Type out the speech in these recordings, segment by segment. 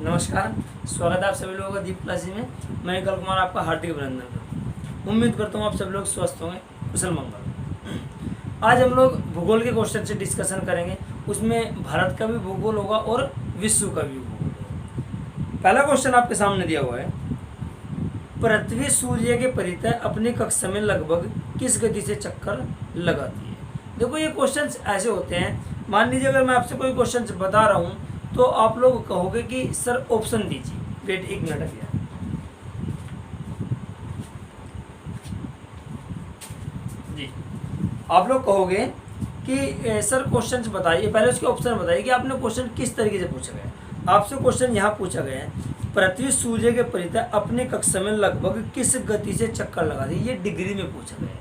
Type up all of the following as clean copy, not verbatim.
नमस्कार, स्वागत है आप सभी लोगों का दीप क्लासी में। मैं कल कुमार आपका हार्दिक अभिनंदन करता हूँ। उम्मीद करता हूँ आप सभी लोग स्वस्थ होंगे, कुशल मंगल। आज हम लोग भूगोल के क्वेश्चन से डिस्कशन करेंगे। उसमें भारत का भी भूगोल होगा और विश्व का भी भूगोल होगा। पहला क्वेश्चन आपके सामने दिया हुआ है, पृथ्वी सूर्य के परितः अपनी कक्षा में लगभग किस गति से चक्कर लगाती है। देखो ये क्वेश्चंस ऐसे होते हैं, मान लीजिए अगर मैं आपसे कोई क्वेश्चंस बता रहा हूँ तो आप लोग कहोगे कि सर ऑप्शन दीजिए। वेट एक मिनट भैया। जी, आप लोग कहोगे कि सर क्वेश्चंस बताइए, पहले उसके ऑप्शन बताइए कि आपने क्वेश्चन किस तरीके से पूछा गया है। आपसे क्वेश्चन यहाँ पूछा गया है, पृथ्वी सूर्य के परितः अपने कक्षा में लगभग किस गति से चक्कर लगाती है। ये डिग्री में पूछा गया है।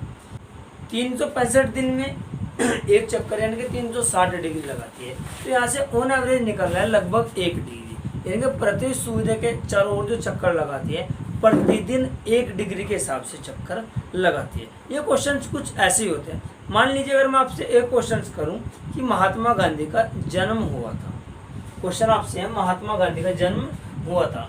365 दिन में एक चक्कर यानी कि 360 डिग्री लगाती है। तो यहाँ से ऑन एवरेज निकल रहा है लगभग 1 डिग्री, यानी कि पृथ्वी सूर्य के चारों ओर जो चक्कर लगाती है प्रतिदिन 1 डिग्री के हिसाब से चक्कर लगाती है। ये क्वेश्चंस कुछ ऐसे ही होते हैं। मान लीजिए अगर मैं आपसे एक क्वेश्चन करूं कि महात्मा गांधी का जन्म हुआ था, क्वेश्चन आपसे है महात्मा गांधी का जन्म हुआ था।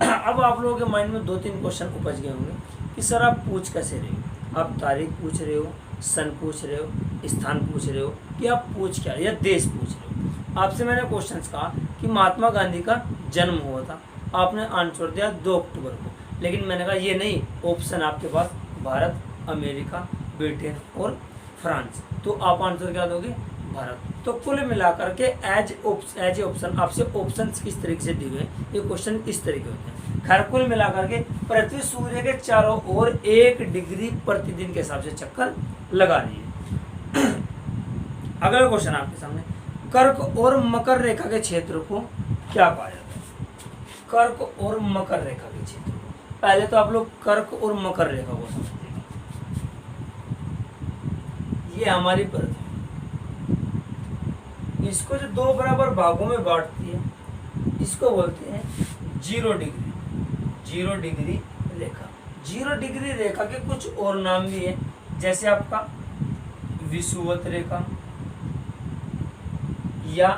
अब आप लोगों के माइंड में 2-3 क्वेश्चन उपज गए होंगे कि सर आप पूछ कैसे रहे हो। आप तारीख पूछ रहे हो, सन पूछ रहे हो, स्थान पूछ रहे हो, कि आप पूछ क्या या देश पूछ रहे हो। आपसे मैंने क्वेश्चंस कहा कि महात्मा गांधी का जन्म हुआ था, आपने आंसर दिया 2 अक्टूबर को, लेकिन मैंने कहा ये नहीं, ऑप्शन आपके पास भारत, अमेरिका, ब्रिटेन और फ्रांस। तो आप आंसर क्या दोगे? भारत। तो कुल मिलाकर के एज ए ऑप्शन आपसे ऑप्शंस किस तरीके से दिए हुए हैं, ये क्वेश्चन इस तरीके होते हैं। खैर कुल मिलाकर के पृथ्वी सूर्य के चारों ओर 1 डिग्री प्रतिदिन के हिसाब से चक्कर लगा रही है। अगला क्वेश्चन आपके सामने, कर्क और मकर रेखा के क्षेत्र को क्या कहा जाता है। कर्क और मकर रेखा के क्षेत्र को, पहले तो आप लोग कर्क और मकर रेखा को समझते हैं। ये हमारी पृथ्वी, इसको जो 2 बराबर भागों में बांटती है इसको बोलते हैं 0 डिग्री। 0 डिग्री रेखा। 0 डिग्री रेखा के कुछ और नाम भी है, जैसे आपका विषुवत रेखा या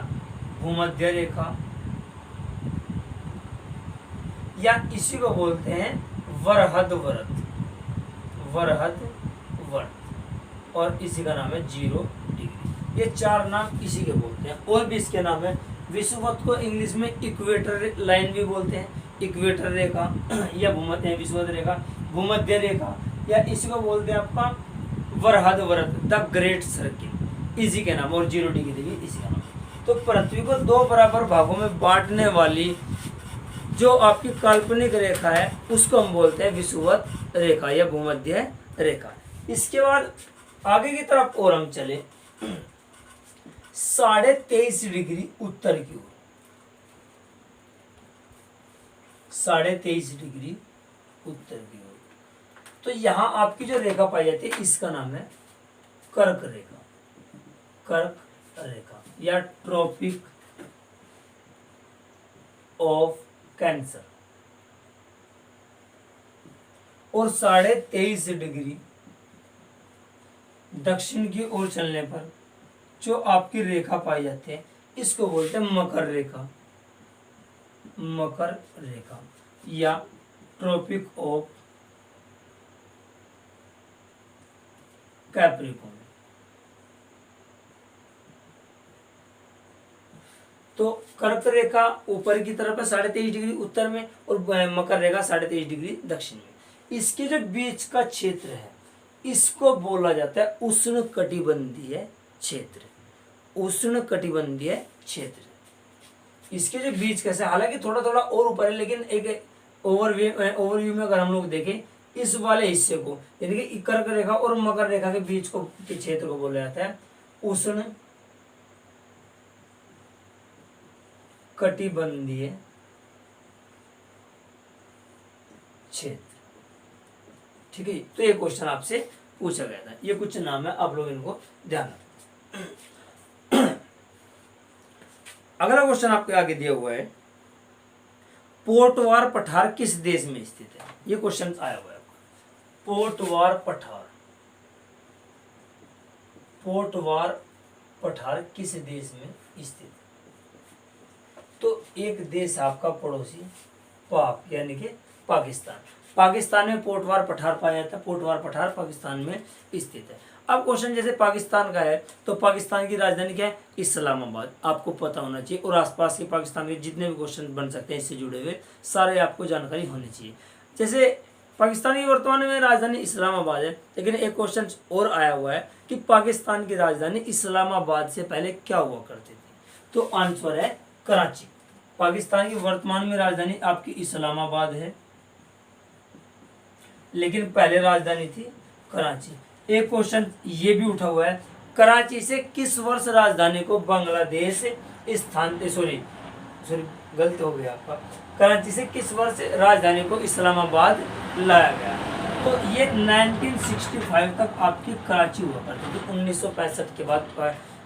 भूमध्य रेखा, या इसी को बोलते हैं वरहद व्रत। वरहद व्रत, और इसी का नाम है 0 डिग्री। ये 4 नाम इसी के बोलते हैं। और भी इसके नाम है, विषुवत को इंग्लिश में इक्वेटर लाइन भी बोलते हैं, इक्वेटर रेखा या भूमध्य विषुवत रेखा, भूमध्य रेखा, या इसी को बोलते हैं आपका वरहद व्रत, द ग्रेट सर्किल, इसी के नाम। और 0 डिग्री भी इसी का नाम। तो पृथ्वी को 2 बराबर भागों में बांटने वाली जो आपकी काल्पनिक रेखा है उसको हम बोलते हैं विषुवत रेखा या भूमध्य रेखा। इसके बाद आगे की तरफ और हम चले 23.5 डिग्री उत्तर की ओर। 23.5 डिग्री उत्तर की ओर, तो यहां आपकी जो रेखा पाई जाती है इसका नाम है कर्क रेखा। कर्क रेखा या ट्रॉपिक ऑफ कैंसर। और 23.5 डिग्री दक्षिण की ओर चलने पर जो आपकी रेखा पाई जाती है इसको बोलते हैं मकर रेखा। मकर रेखा या ट्रॉपिक ऑफ कैप्रिकॉर्न। तो कर्क रेखा ऊपर की तरफ है 23.5 डिग्री उत्तर में, और मकर रेखा 23.5 डिग्री दक्षिण में। इसके जो बीच का क्षेत्र है इसको बोला जाता है उष्ण कटिबंधीय क्षेत्र। उष्ण कटिबंधीय क्षेत्र, इसके जो बीच कैसे, हालांकि थोड़ा थोड़ा और ऊपर है, लेकिन एक ओवरव्यू में अगर हम लोग देखें इस वाले हिस्से को, यानी कि कर्क रेखा और मकर रेखा के बीच को के क्षेत्र को बोला जाता है उष्ण कटिबंधीय क्षेत्र। ठीक है, तो ये क्वेश्चन आपसे पूछा गया था। ये कुछ नाम है, आप लोग इनको ध्यान रखें। अगला क्वेश्चन आपके आगे दिया हुआ है, पोर्टवार पठार किस देश में स्थित है। ये क्वेश्चन आया हुआ है आपका। पोर्टवार पठार, पोर्टवार पठार किस देश में स्थित है। तो एक देश आपका पड़ोसी पाक यानी कि पाकिस्तान। पाकिस्तान में पोटवार पठार पाया जाता है। पोटवार पठार पाकिस्तान में स्थित है। अब क्वेश्चन जैसे पाकिस्तान का है तो पाकिस्तान की राजधानी क्या है? इस्लामाबाद। आपको पता होना चाहिए और आसपास के पाकिस्तान के जितने भी क्वेश्चन बन सकते हैं इससे जुड़े हुए सारे आपको जानकारी होनी चाहिए। जैसे पाकिस्तान की वर्तमान में राजधानी इस्लामाबाद है, लेकिन एक क्वेश्चन और आया हुआ है कि पाकिस्तान की राजधानी इस्लामाबाद से पहले क्या हुआ करती थी? तो आंसर है कराची। पाकिस्तान की वर्तमान में राजधानी आपकी इस्लामाबाद है, लेकिन पहले राजधानी थी कराची। एक क्वेश्चन ये भी उठा हुआ है, कराची से किस वर्ष राजधानी को बांग्लादेश गलत हो गया आपका, कराची से किस वर्ष राजधानी को इस्लामाबाद लाया गया? तो ये 1965 तक आपकी कराची हुआ करती थी। 1965 के बाद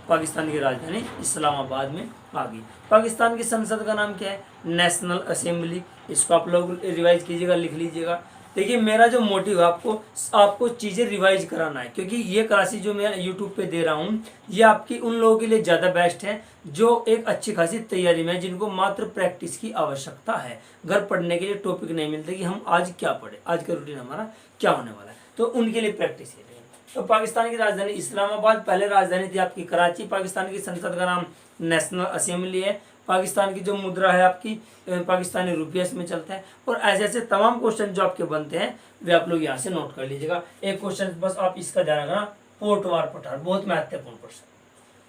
पाकिस्तान की राजधानी इस्लामाबाद में आ गई। पाकिस्तान की संसद का नाम क्या है? National assembly. इसको आप लोग रिवाइज कीजिएगा, लिख लीजिएगा। देखिए मेरा जो मोटिव है आपको चीज़ें रिवाइज कराना है, क्योंकि ये क्लासेस जो मैं यूट्यूब पे दे रहा हूँ ये आपकी उन लोगों के लिए ज़्यादा बेस्ट है जो एक अच्छी खासी तैयारी में, जिनको मात्र प्रैक्टिस की आवश्यकता है। घर पढ़ने के लिए टॉपिक नहीं मिलते कि हम आज क्या पढ़े, आज का रूटीन हमारा क्या होने वाला है, तो उनके लिए प्रैक्टिस है। तो पाकिस्तान की राजधानी इस्लामाबाद, पहले राजधानी थी आपकी कराची। पाकिस्तान की संसद का नाम नेशनल असेंबली है। पाकिस्तान की जो मुद्रा है आपकी पाकिस्तानी रुपये में चलता है। और ऐसे ऐसे तमाम क्वेश्चन जो आपके बनते हैं वे आप लोग यहाँ से नोट कर लीजिएगा। एक क्वेश्चन बस आप इसका ध्यान रखना, पोटवार पठार, बहुत महत्वपूर्ण प्रश्न।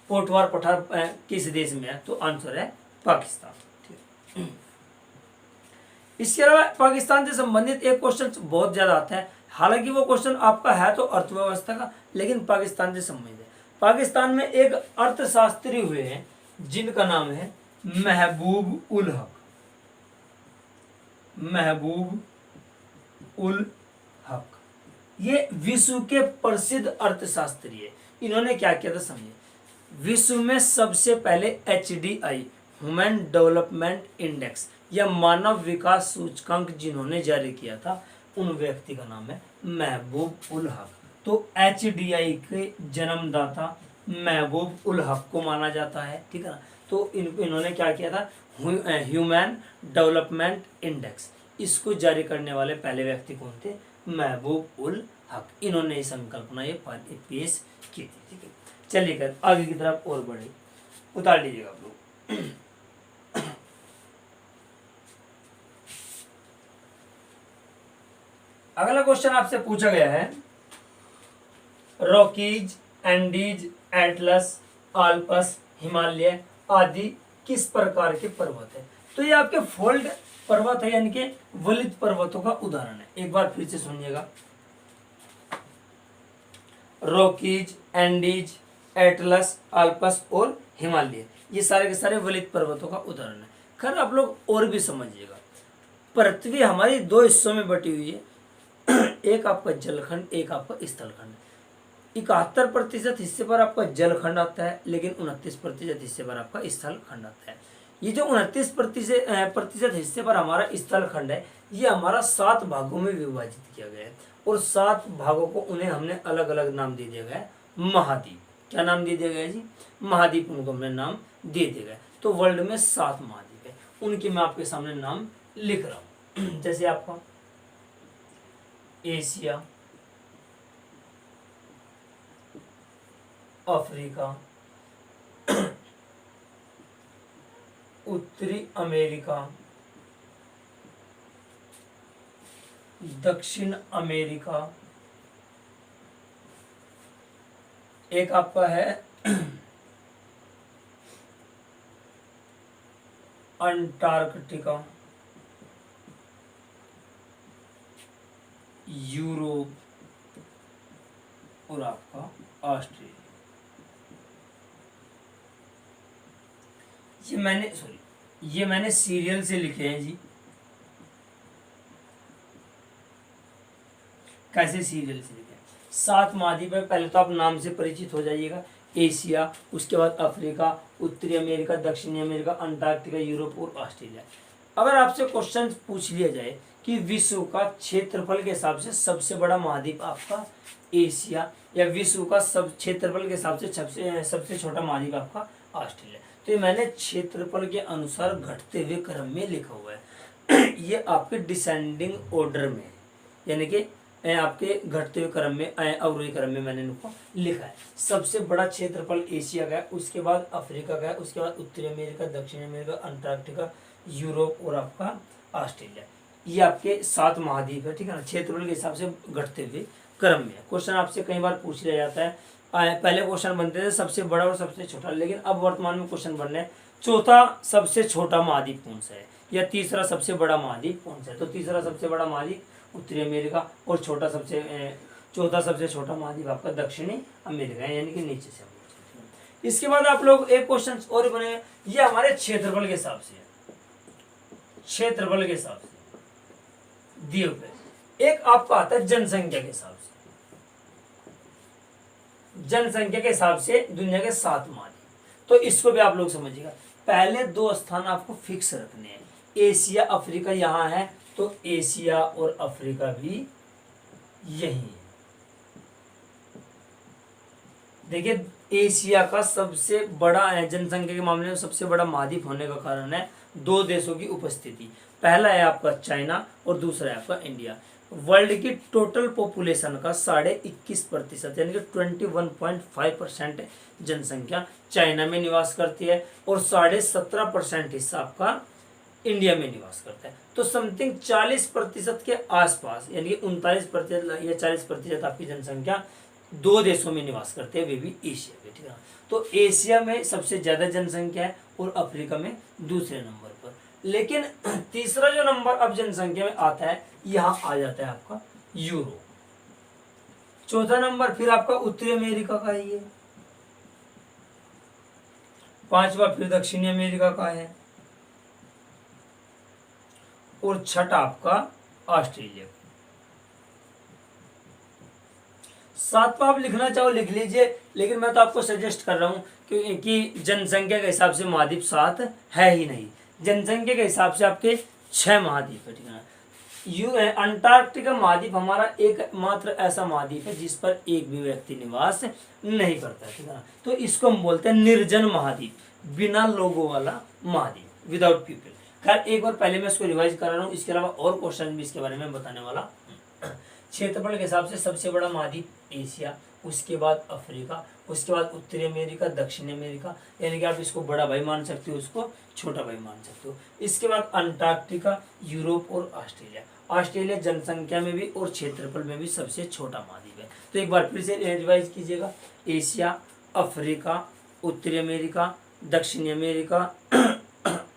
पोटवार पठार किस देश में है? तो आंसर है पाकिस्तान। इसके अलावा पाकिस्तान से संबंधित एक क्वेश्चन बहुत ज्यादा आता है, हालांकि वो क्वेश्चन आपका है तो अर्थव्यवस्था का, लेकिन पाकिस्तान से संबंधित है। पाकिस्तान में एक अर्थशास्त्री हुए हैं जिनका नाम है महबूब उल हक। महबूब उल हक ये विश्व के प्रसिद्ध अर्थशास्त्री है। इन्होंने क्या किया था समझिए, विश्व में सबसे पहले HDI ह्यूमन डेवलपमेंट इंडेक्स या मानव विकास सूचकांक जिन्होंने जारी किया था उन व्यक्ति का नाम है महबूब उल हक। तो HDI के जन्मदाता महबूब उल हक को माना जाता है, ठीक है ना। तो इन्होंने क्या किया था, ह्यूमन डेवलपमेंट इंडेक्स, इसको जारी करने वाले पहले व्यक्ति कौन थे? महबूब उल हक। इन्होंने ये संकल्पना ये पेश की थी, ठीक है। चलिए कर आगे की तरफ और बढ़े, उतार लीजिएगा आप लोग। अगला क्वेश्चन आपसे पूछा गया है, Rockies, Andes, Atlas, Alps, Himalaya आदि किस प्रकार के पर्वत है? तो ये आपके फोल्ड पर्वत है, यानी कि वलित पर्वतों का उदाहरण है। एक बार फिर से सुनिएगा, रॉकीज, एंडीज, एटलस, आल्पस और हिमालय ये सारे के सारे वलित पर्वतों का उदाहरण है। खैर आप लोग और भी समझिएगा, पृथ्वी हमारी दो हिस्सों में बटी हुई है, एक आपका जलखंड, एक आपका स्थलखंड। 71% हिस्से पर आपका जलखंड आता है, लेकिन 29% हिस्से पर आपका स्थलखंड आता है। ये जो 29% हिस्से पर हमारा स्थलखंड है, ये हमारा 7 भागों में विभाजित किया गया है, और 7 भागों को उन्हें हमने अलग अलग नाम दे दिया गया है, महाद्वीप। क्या नाम दे दिया गया है जी? महाद्वीप उनको हमने नाम दे दिया गया। तो वर्ल्ड में 7 महाद्वीप है, उनके मैं आपके सामने नाम लिख रहा हूँ। जैसे आपका एशिया, अफ्रीका, उत्तरी अमेरिका, दक्षिण अमेरिका, एक आपका है अंटार्कटिका, यूरोप और आपका ऑस्ट्रेलिया। ये मैंने सीरियल से लिखे हैं जी। कैसे सीरियल से लिखे? 7 महाद्वीप है, पहले तो आप नाम से परिचित हो जाइएगा। एशिया, उसके बाद अफ्रीका, उत्तरी अमेरिका, दक्षिणी अमेरिका, अंटार्कटिका, यूरोप और ऑस्ट्रेलिया। अगर आपसे क्वेश्चन पूछ लिया जाए कि विश्व का क्षेत्रफल के हिसाब से सबसे बड़ा महाद्वीप आपका एशिया, या विश्व का सब क्षेत्रफल के हिसाब से सबसे छोटा महाद्वीप आपका ऑस्ट्रेलिया, तो ये मैंने क्षेत्रफल के अनुसार घटते हुए क्रम में लिखा हुआ है। ये आपके डिसेंडिंग ऑर्डर में, यानी कि आपके घटते हुए क्रम में, अवरोही क्रम में मैंने इनको लिखा है। सबसे बड़ा क्षेत्रफल एशिया का है, उसके बाद अफ्रीका का है, उसके बाद उत्तरी अमेरिका, दक्षिण अमेरिका, अंटार्कटिका, यूरोप और आपका ऑस्ट्रेलिया। ये आपके 7 महाद्वीप है, ठीक है ना, क्षेत्रफल के हिसाब से घटते हुए क्रम में। क्वेश्चन आपसे कई बार पूछ लिया जाता है, पहले क्वेश्चन बनते थे सबसे बड़ा और सबसे छोटा, लेकिन अब वर्तमान में क्वेश्चन बन रहे हैं चौथा सबसे छोटा महाद्वीप कौन सा है, या तीसरा सबसे बड़ा महाद्वीप कौन सा है। तो तीसरा सबसे बड़ा महाद्वीप उत्तरी अमेरिका, और चौथा सबसे छोटा महाद्वीप आपका दक्षिणी अमेरिका है, यानी कि नीचे से। इसके बाद आप लोग एक क्वेश्चन और बने, ये हमारे क्षेत्रफल के हिसाब से है, क्षेत्रफल के हिसाब से दिए हुए। एक आपका आता है जनसंख्या के हिसाब से, जनसंख्या के हिसाब से दुनिया के 7 महाद्वीप। तो इसको भी आप लोग समझिएगा। पहले 2 स्थान आपको फिक्स रखने हैं, एशिया अफ्रीका यहाँ है, तो एशिया और अफ्रीका भी यही है। देखिए एशिया का सबसे बड़ा है, जनसंख्या के मामले में सबसे बड़ा महाद्वीप होने का कारण है 2 देशों की उपस्थिति। पहला है आपका चाइना और दूसरा है आपका इंडिया। वर्ल्ड की टोटल पॉपुलेशन का 21.5% यानी कि 21.5% जनसंख्या चाइना में निवास करती है, और 17.5% हिस्सा आपका इंडिया में निवास करता है। तो समथिंग 40% के आसपास, यानी कि 39% या 40% आपकी जनसंख्या 2 देशों में निवास करते हैं, वे भी एशिया में, ठीक है। तो एशिया में सबसे ज्यादा जनसंख्या है और अफ्रीका में दूसरे नंबर पर। लेकिन तीसरा जो नंबर अब जनसंख्या में आता है, यहाँ आ जाता है आपका यूरोप। चौथा नंबर फिर आपका उत्तरी अमेरिका का ही है, 5वां फिर दक्षिणी अमेरिका का है, और छठा आपका ऑस्ट्रेलिया। 7वां आप लिखना चाहो लिख लीजिए, लेकिन मैं तो आपको सजेस्ट कर रहा हूं कि जनसंख्या के हिसाब से महाद्वीप 7 है ही नहीं। जनसंख्या के हिसाब से आपके 6 महाद्वीप है, ठीक है। अंटार्कटिका महाद्वीप हमारा एकमात्र ऐसा महाद्वीप है जिस पर एक भी व्यक्ति निवास नहीं करता, ठीक है। तो इसको हम बोलते हैं निर्जन महाद्वीप, बिना लोगों वाला महाद्वीप, विदाउट पीपल। खैर एक बार पहले मैं इसको रिवाइज कर रहा हूँ, इसके अलावा और क्वेश्चन भी इसके बारे में बताने वाला। क्षेत्रफल के हिसाब से सबसे बड़ा महाद्वीप एशिया, उसके बाद अफ्रीका, उसके बाद उत्तरी अमेरिका, दक्षिणी अमेरिका, यानी कि आप इसको बड़ा भाई मान सकते हो, उसको छोटा भाई मान सकते हो। इसके बाद अंटार्कटिका, यूरोप और ऑस्ट्रेलिया। ऑस्ट्रेलिया जनसंख्या में भी और क्षेत्रफल में भी सबसे छोटा महाद्वीप है। तो एक बार फिर से रिवाइज कीजिएगा, एशिया, अफ्रीका, उत्तरी अमेरिका, दक्षिणी अमेरिका,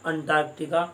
अंटार्कटिका,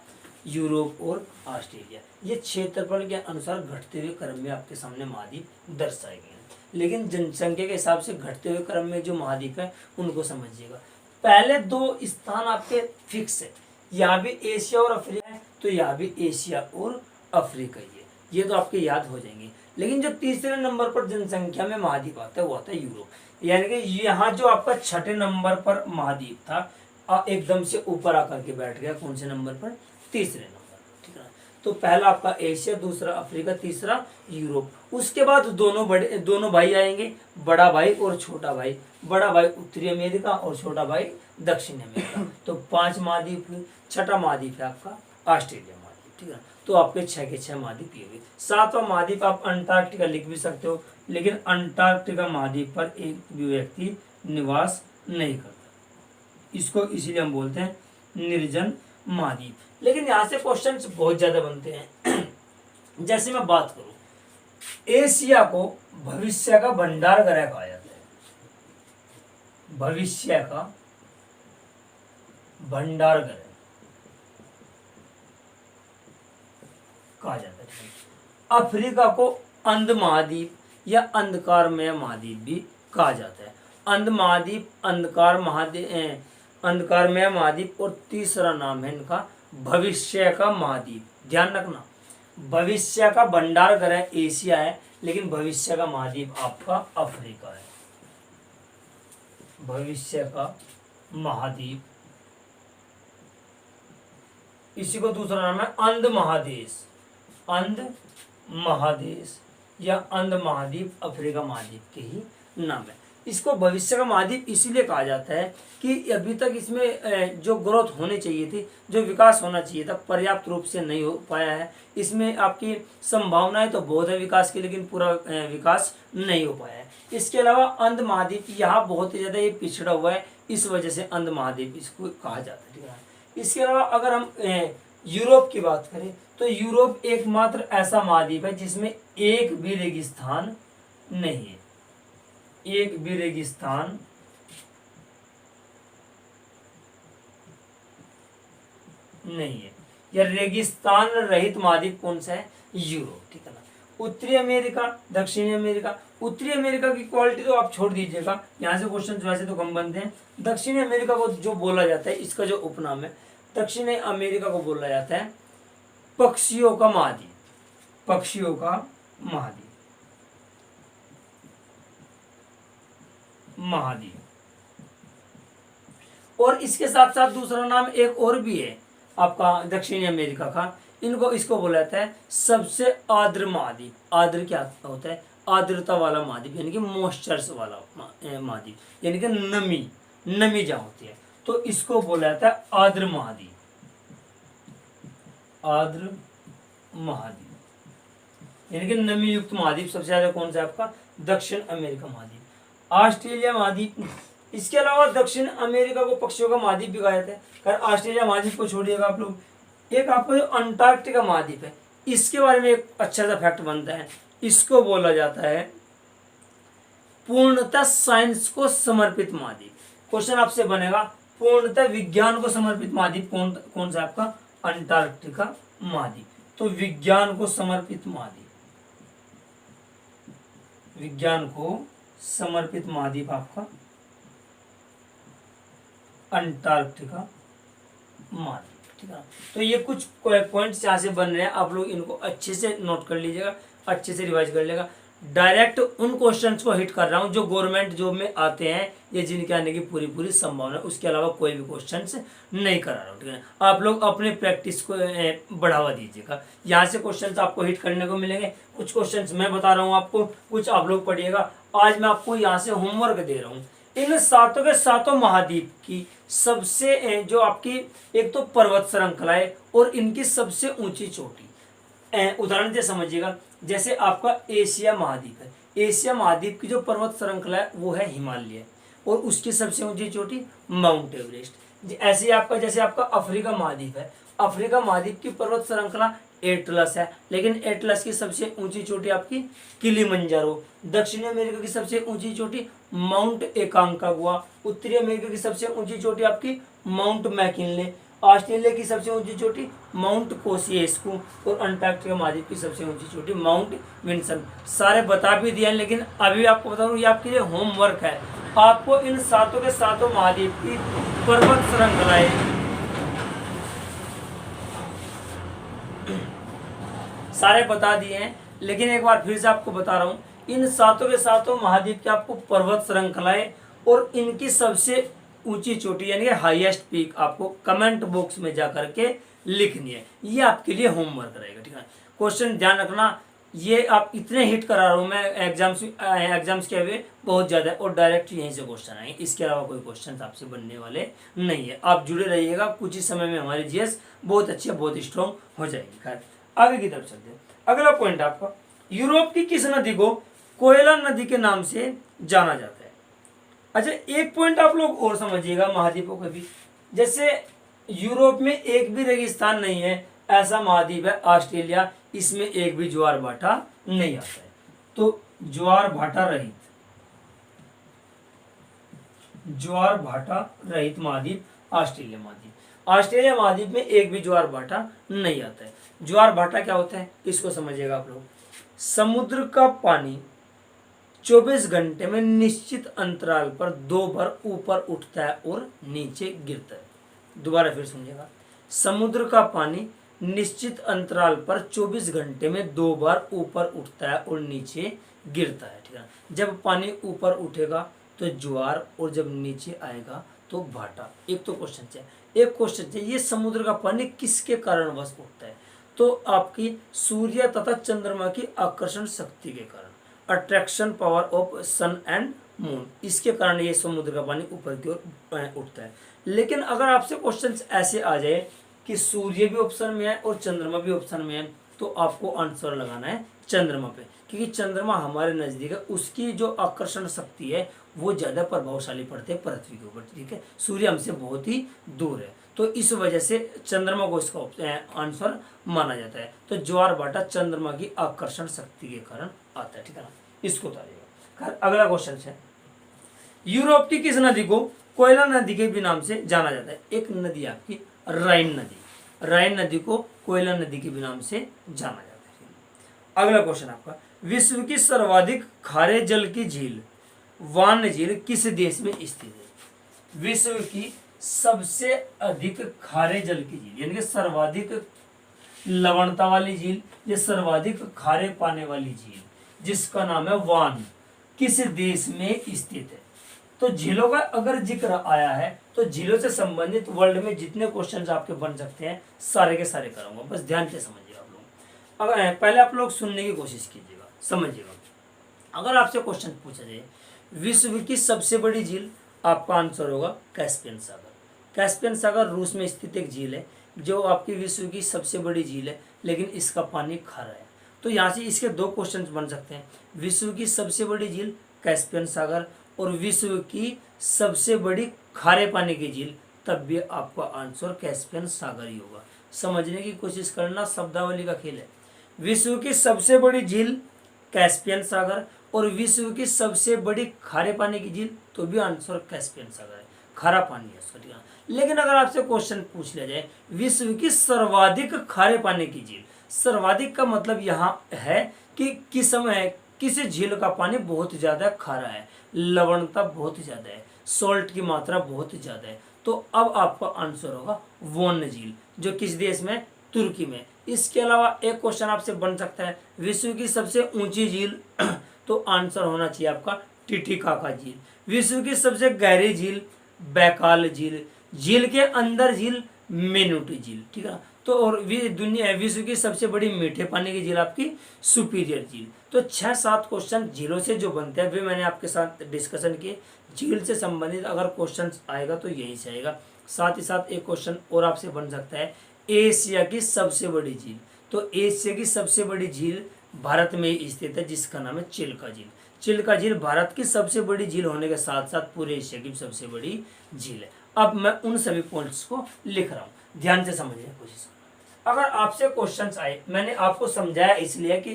यूरोप और ऑस्ट्रेलिया। ये क्षेत्रफल के अनुसार घटते हुए क्रम में आपके सामने महाद्वीप दर्शाए गए हैं। लेकिन जनसंख्या के हिसाब से घटते हुए क्रम में जो महाद्वीप है उनको समझिएगा। पहले 2 स्थान आपके फिक्स है, यहाँ भी एशिया और अफ्रीका है, तो यहाँ भी एशिया और अफ्रीका ही है, ये तो आपके याद हो जाएंगे। लेकिन जो तीसरे नंबर पर जनसंख्या में महाद्वीप आता है वो आता है यूरोप, यानी कि यहाँ जो आपका 6ठे नंबर पर महाद्वीप था एकदम से ऊपर आकर के बैठ गया, कौन से नंबर पर, तीसरे नंबर, ठीक है। तो पहला आपका एशिया, दूसरा अफ्रीका, तीसरा यूरोप। उसके बाद दोनों भाई आएंगे, बड़ा भाई और छोटा भाई। बड़ा भाई उत्तरी अमेरिका और छोटा भाई दक्षिण अमेरिका। तो 5 महाद्वीप, 6ठा महाद्वीप है आपका ऑस्ट्रेलिया महाद्वीप, ठीक है। तो आपके 6 के 6 महाद्वीप ये हुए। 7वां महाद्वीप आप अंटार्कटिका लिख भी सकते हो, लेकिन अंटार्कटिका महाद्वीप पर एक भी व्यक्ति निवास नहीं करता, इसको इसीलिए हम बोलते हैं निर्जन महाद्वीप। लेकिन यहाँ से क्वेश्चंस बहुत ज्यादा बनते हैं। जैसे मैं बात करूं, एशिया को भविष्य का भंडार गृह कहा जाता है, भविष्य का भंडार गृह कहा जाता है। अफ्रीका को अंध महाद्वीप या अंधकारमय महाद्वीप भी कहा जाता है। अंध महाद्वीप, अंधकारमय महाद्वीप, और तीसरा नाम है इनका भविष्य का महाद्वीप। ध्यान रखना, भविष्य का भंडार गृह एशिया है, लेकिन भविष्य का महाद्वीप आपका अफ्रीका है। भविष्य का महाद्वीप, इसी को दूसरा नाम है अंध महादेश, अंध महादेश या अंध महाद्वीप, अफ्रीका महाद्वीप के ही नाम है। इसको भविष्य का महाद्वीप इसीलिए कहा जाता है कि अभी तक इसमें जो ग्रोथ होनी चाहिए थी, जो विकास होना चाहिए था, पर्याप्त रूप से नहीं हो पाया है। इसमें आपकी संभावनाएं तो बहुत है विकास की, लेकिन पूरा विकास नहीं हो पाया है। इसके अलावा अंध महाद्वीप यहाँ बहुत ही ज़्यादा ये पिछड़ा हुआ है, इस वजह से अंध महाद्वीप इसको कहा जाता है, ठीक है। इसके अलावा अगर हम यूरोप की बात करें तो यूरोप एकमात्र ऐसा महाद्वीप है जिसमें एक भी रेगिस्तान नहीं है, एक भी रेगिस्तान नहीं है। यह रेगिस्तान रहित महाद्वीप कौन सा है? यूरोप, ठीक है ना। उत्तरी अमेरिका, दक्षिणी अमेरिका। उत्तरी अमेरिका की क्वालिटी तो आप छोड़ दीजिएगा, यहाँ से क्वेश्चन वैसे तो कम बनते हैं। दक्षिणी अमेरिका को जो बोला जाता है, इसका जो उपनाम है, दक्षिणी अमेरिका को बोला जाता है पक्षियों का महाद्वीप, पक्षियों का महाद्वीप, महाद्वीप। और इसके साथ साथ दूसरा नाम एक और भी है आपका दक्षिणी अमेरिका का, इसको बोला जाता है सबसे आर्द्र महाद्वीप। आर्द्र क्या होता है? आर्द्रता वाला महाद्वीप, यानी कि मॉइस्चर्स वाला महाद्वीप, यानी कि नमी जहाँ होती है, तो इसको बोला जाता है आर्द्र महाद्वीप, आर्द्र महाद्वीप, यानी कि नमी युक्त महाद्वीप सबसे ज्यादा कौन सा है आपका? दक्षिण अमेरिका महाद्वीप। ऑस्ट्रेलिया महाद्वीप, इसके अलावा दक्षिण अमेरिका को पक्षियों का महाद्वीप भी कहा जाता है। खैर ऑस्ट्रेलिया महाद्वीप को छोड़िएगा आप लोग, एक आपको जो अंटार्कटिका महाद्वीप है, इसके बारे में एक अच्छा सा फैक्ट बनता है। इसको बोला जाता है पूर्णतः साइंस को समर्पित महाद्वीप। क्वेश्चन आपसे बनेगा पूर्णतः विज्ञान को समर्पित महाद्वीप कौन सा आपका? अंटार्कटिका महाद्वीप। तो विज्ञान को समर्पित महाद्वीप, विज्ञान को समर्पित महाद्वीप आपका अंटार्कटिका महाद्वीप, ठीक है। तो ये कुछ पॉइंट्स यहाँ से बन रहे हैं, आप लोग इनको अच्छे से नोट कर लीजिएगा, अच्छे से रिवाइज कर लेगा। डायरेक्ट उन क्वेश्चंस को हिट कर रहा हूँ जो गवर्नमेंट जॉब में आते हैं, ये जिनके आने की पूरी संभावना है, उसके अलावा कोई भी क्वेश्चंस नहीं करा रहा हूँ, ठीक है। आप लोग अपने प्रैक्टिस को बढ़ावा दीजिएगा, यहाँ से क्वेश्चंस आपको हिट करने को मिलेंगे। कुछ क्वेश्चंस मैं बता रहा हूँ आपको, कुछ आप लोग पढ़िएगा। आज मैं आपको यहाँ से होमवर्क दे रहा हूँ, इन सातों के सातों महाद्वीप की सबसे जो आपकी एक तो पर्वत श्रृंखला है और इनकी सबसे ऊंची चोटी, उदाहरण से समझिएगा। जैसे आपका एशिया महाद्वीप है, एशिया महाद्वीप की जो पर्वत श्रृंखला है वो है हिमालय, और उसकी सबसे ऊंची चोटी माउंट एवरेस्ट। ऐसे आपका जैसे आपका अफ्रीका महाद्वीप है, अफ्रीका महाद्वीप की पर्वत श्रृंखला एटलस है, लेकिन एटलस की सबसे ऊंची चोटी आपकी किलिमंजारो। दक्षिणी अमेरिका की सबसे ऊंची चोटी माउंट एकांकागुआ। उत्तरी अमेरिका की सबसे ऊंची चोटी आपकी माउंट मैकिनले। ऑस्ट्रेलिया की सबसे ऊंची चोटी माउंट कोसिएस्कू, और अंटार्कटिका महाद्वीप की सबसे ऊंची चोटी माउंट विल्सन। सारे बता भी दिया, लेकिन अभी आपको बता दूं ये आपके लिए होमवर्क है। आपको इन सातों के सातों महाद्वीप की पर्वत श्रृंखलाएं सारे बता दिए हैं, लेकिन एक बार फिर से आपको बता रहा हूँ, इन सातों के सातों महाद्वीप की आपको पर्वत श्रृंखलाएं और इनकी सबसे ऊंची चोटी यानी कि हाईएस्ट पीक आपको कमेंट बॉक्स में जा करके लिखनी है। ये आपके लिए होमवर्क रहेगा, ठीक है। क्वेश्चन ध्यान रखना, ये आप इतने हिट करा रहा हूँ मैं, एग्जाम्स के हुए बहुत ज़्यादा है, और डायरेक्ट यहीं से क्वेश्चन आएंगे, इसके अलावा कोई क्वेश्चन आपसे बनने वाले नहीं है। आप जुड़े रहिएगा, कुछ ही समय में हमारी जीएस बहुत अच्छी बहुत स्ट्रॉन्ग हो जाएगी। खैर आगे की तरफ चलते हैं। अगला पॉइंट आपका, यूरोप की किस नदी को कोयला नदी के नाम से जाना जाता है? अच्छा, एक पॉइंट आप लोग और समझिएगा महाद्वीपों के भी, जैसे यूरोप में एक भी रेगिस्तान नहीं है, ऐसा महाद्वीप है ऑस्ट्रेलिया, इसमें एक भी ज्वार भाटा नहीं आता है। तो ज्वार भाटा रहित महाद्वीप ऑस्ट्रेलिया महाद्वीप। ऑस्ट्रेलिया महाद्वीप में एक भी ज्वार भाटा नहीं आता है। ज्वार भाटा क्या होता है इसको समझिएगा आप लोग। समुद्र का पानी 24 घंटे में निश्चित अंतराल पर 2 बार ऊपर उठता है और नीचे गिरता है। दोबारा फिर सुनिएगा, समुद्र का पानी निश्चित अंतराल पर 24 घंटे में 2 बार ऊपर उठता है और नीचे गिरता है, ठीक है। जब पानी ऊपर उठेगा तो ज्वार, और जब नीचे आएगा तो भाटा। एक तो क्वेश्चन है, एक क्वेश्चन है, ये समुद्र का पानी किसके कारणवश उठता है? तो आपकी सूर्य तथा चंद्रमा की आकर्षण शक्ति के कारण, attraction power of sun and moon, इसके कारण ये समुद्र का पानी ऊपर की ओर उठता है। लेकिन अगर आपसे क्वेश्चन ऐसे आ जाए कि सूर्य भी ऑप्शन में है और चंद्रमा भी ऑप्शन में है, तो आपको आंसर लगाना है चंद्रमा पे, क्योंकि चंद्रमा हमारे नज़दीक है, उसकी जो आकर्षण शक्ति है वो ज़्यादा प्रभावशाली पड़ते हैं पृथ्वी के ऊपर, ठीक है। सूर्य हमसे बहुत ही दूर है, तो इस वजह से चंद्रमा को इसका आंसर माना जाता है। तो ज्वार भाटा चंद्रमा की आकर्षण शक्ति के कारण आता है, ठीक है ना, इसको उतारिएगा। अगला क्वेश्चन है, यूरोप की किस नदी को कोयला नदी के भी नाम से जाना जाता है? एक नदी आपकी राइन नदी, राइन नदी को कोयला नदी के भी नाम से जाना जाता है। अगला क्वेश्चन आपका, विश्व की सर्वाधिक खारे जल की झील वान झील किस देश में स्थित है? विश्व की सबसे अधिक खारे जल की झील, यानी कि सर्वाधिक लवणता वाली झील, ये सर्वाधिक खारे पाने वाली झील, जिसका नाम है वान, किस देश में स्थित है? तो झीलों का अगर जिक्र आया है तो झीलों से संबंधित वर्ल्ड में जितने क्वेश्चंस आपके बन सकते हैं सारे के सारे कराऊंगा, बस ध्यान से समझिएगा आप लोग। अगर पहले आप लोग सुनने की कोशिश कीजिएगा, समझिएगा। अगर आपसे क्वेश्चन पूछा जाए विश्व की सबसे बड़ी झील, आपका आंसर होगा कैस्पियन सागर। कैस्पियन सागर रूस में स्थित एक झील है जो आपकी विश्व की सबसे बड़ी झील है, लेकिन इसका पानी खारा है। तो यहाँ से इसके दो क्वेश्चन बन सकते हैं, विश्व की सबसे बड़ी झील कैस्पियन सागर और विश्व की सबसे बड़ी खारे पानी की झील, तब भी आपका आंसर कैस्पियन सागर ही होगा। समझने की कोशिश करना, शब्दावली का खेल है। विश्व की सबसे बड़ी झील कैस्पियन सागर और विश्व की सबसे बड़ी खारे पानी की झील, तो भी आंसर कैस्पियन सागर है, खारा पानी है उसका, ठीक है। लेकिन अगर आपसे क्वेश्चन पूछ लिया जाए विश्व की सर्वाधिक खारे पानी की झील, सर्वाधिक का मतलब यहाँ है कि किस समय किस झील का पानी बहुत ज्यादा खारा है, लवणता बहुत ज्यादा है, सॉल्ट की मात्रा बहुत ज्यादा है, तो अब आपका आंसर होगा वोन झील, जो किस देश में? तुर्की में। इसके अलावा एक क्वेश्चन आपसे बन सकता है विश्व की सबसे ऊंची झील, तो आंसर होना चाहिए आपका टिटिकाका झील। विश्व की सबसे गहरी झील बैकाल झील, झील के अंदर झील मेनुटी झील, ठीक है। तो और दुनिया विश्व की सबसे बड़ी मीठे पानी की झील आपकी सुपीरियर झील। तो 6-7 क्वेश्चन झीलों से जो बनते हैं वे मैंने आपके साथ डिस्कशन किए। झील से संबंधित अगर क्वेश्चन आएगा तो यही से आएगा। साथ ही साथ एक क्वेश्चन और आपसे बन सकता है एशिया की सबसे बड़ी झील, तो एशिया की सबसे बड़ी झील भारत में ही स्थित है, जिसका नाम है चिल्का झील। चिल्का झील भारत की सबसे बड़ी झील होने के साथ साथ पूरे एशिया की सबसे बड़ी झील है। अब मैं उन सभी पॉइंट्स को लिख रहा हूँ, ध्यान से समझने की कोशिश करना। अगर आपसे क्वेश्चंस आए, मैंने आपको समझाया इसलिए कि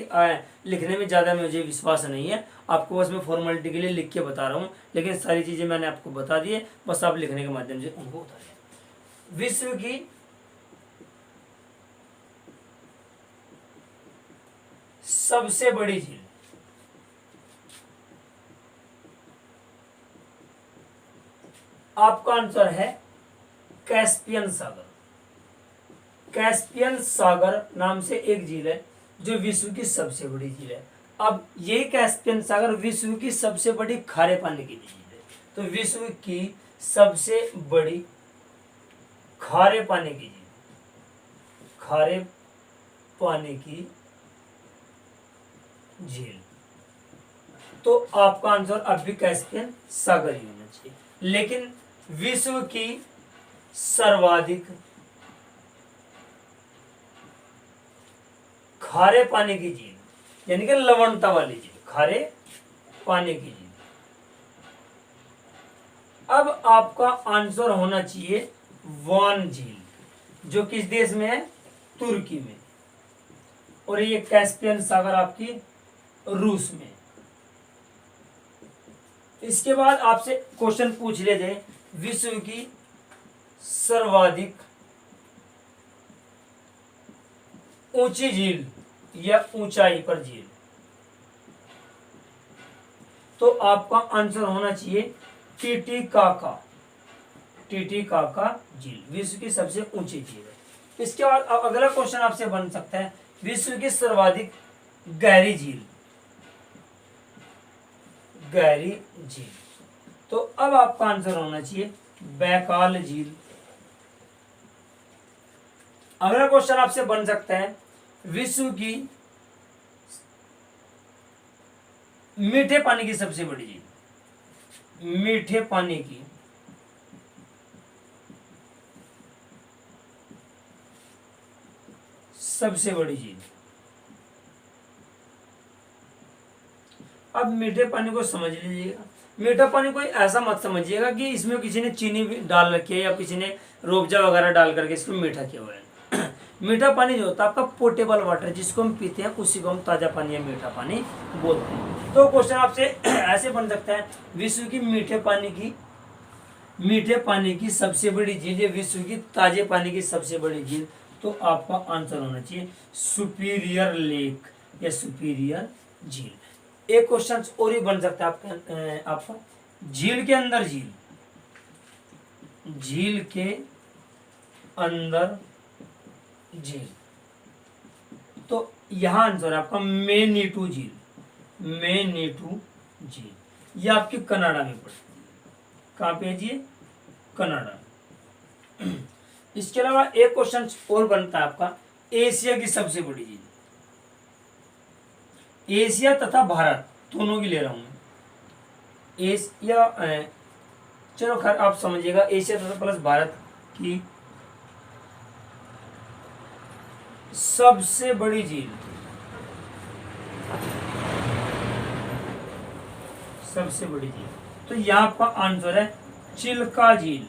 लिखने में ज़्यादा मुझे विश्वास नहीं है, आपको बस मैं फॉर्मेलिटी के लिए लिख के बता रहा हूँ, लेकिन सारी चीज़ें मैंने आपको बता दी है, बस आप लिखने के माध्यम से उनको उतारिए। विश्व की सबसे बड़ी झील, आपका आंसर है कैस्पियन सागर। कैस्पियन सागर नाम से एक झील है जो विश्व की सबसे बड़ी झील है। अब ये कैस्पियन सागर विश्व की सबसे बड़ी खारे पानी की झील है, तो विश्व की सबसे बड़ी खारे पानी की झील, खारे पानी की झील, तो आपका आंसर अब भी कैस्पियन सागर ही होना चाहिए। लेकिन विश्व की सर्वाधिक खारे पानी की झील, यानी कि लवणता वाली झील, खारे पानी की झील, अब आपका आंसर होना चाहिए वान झील, जो किस देश में है? तुर्की में। और ये कैस्पियन सागर आपकी रूस में। इसके बाद आपसे क्वेश्चन पूछ लिया जाए विश्व की सर्वाधिक ऊंची झील या ऊंचाई पर झील, तो आपका आंसर होना चाहिए टिटिकाका। टिटिकाका झील विश्व की सबसे ऊंची झील है। इसके बाद अगला क्वेश्चन आपसे बन सकता है विश्व की सर्वाधिक गहरी झील, गहरी झील, तो अब आपका आंसर होना चाहिए बैकाल झील। अगला क्वेश्चन आपसे बन सकता है विश्व की मीठे पानी की सबसे बड़ी झील, मीठे पानी की सबसे बड़ी झील। अब मीठे पानी को समझ लीजिएगा। मीठा पानी कोई ऐसा मत समझिएगा कि इसमें किसी ने चीनी भी डाल रखी है या किसी ने रूअफ़ज़ा वगैरह डाल करके इसको मीठा किया हुआ है। मीठा पानी जो होता है आपका पोर्टेबल वाटर, जिसको हम पीते हैं उसी को हम ताज़ा पानी या मीठा पानी बोलते हैं। तो क्वेश्चन आपसे ऐसे बन सकता है, विश्व की मीठे पानी की सबसे बड़ी झील या विश्व की ताजे पानी की सबसे बड़ी झील, तो आपका आंसर होना चाहिए सुपीरियर लेक या सुपीरियर झील। एक क्वेश्चन और ही बन सकता है आपका झील के अंदर झील, झील के अंदर झील, तो यहां आंसर है आपका मैनीटू झील। मैनीटू झील ये आपकी कनाडा में पड़ती है। कहां पे है जी? कनाडा। इसके अलावा एक क्वेश्चन और बनता है आपका एशिया की सबसे बड़ी झील। एशिया तथा भारत दोनों की ले रहा हूं मैं। एशिया, चलो खैर आप समझिएगा, एशिया तथा प्लस भारत की सबसे बड़ी झील, सबसे बड़ी झील, तो यहां का आंसर है चिल्का झील।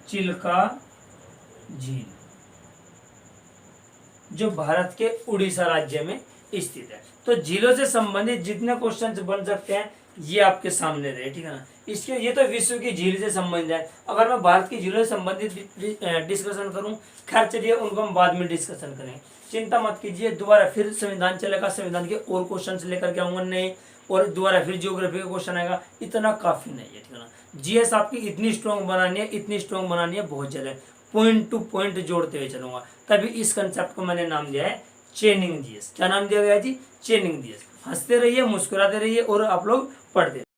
चिल्का झील जो भारत के उड़ीसा राज्य में स्थित है। तो झीलों से संबंधित जितने क्वेश्चन बन सकते हैं ये आपके सामने रहे, ठीक है ना। इसके ये तो विश्व की झील से संबंधित है। अगर मैं भारत की झीलों से संबंधित डिस्कशन करूं, खैर चलिए उनको हम बाद में डिस्कशन करें, चिंता मत कीजिए। दोबारा फिर संविधान चलेगा, संविधान के और क्वेश्चन लेकर के आऊंगा नए, और दोबारा फिर ज्योग्राफी का क्वेश्चन आएगा। इतना काफी नहीं है, ठीक है ना। जीएस आपकी इतनी स्ट्रॉन्ग बनानी है, इतनी स्ट्रॉन्ग बनानी है, बहुत ज्यादा पॉइंट टू पॉइंट जोड़ते हुए चलूंगा। तभी इस कंसेप्ट को मैंने नाम दिया है चेनिंग जीएस। क्या नाम दिया गया जी? चेनिंग जीएस। हंसते रहिए, मुस्कुराते रहिए और आप लोग पढ़ते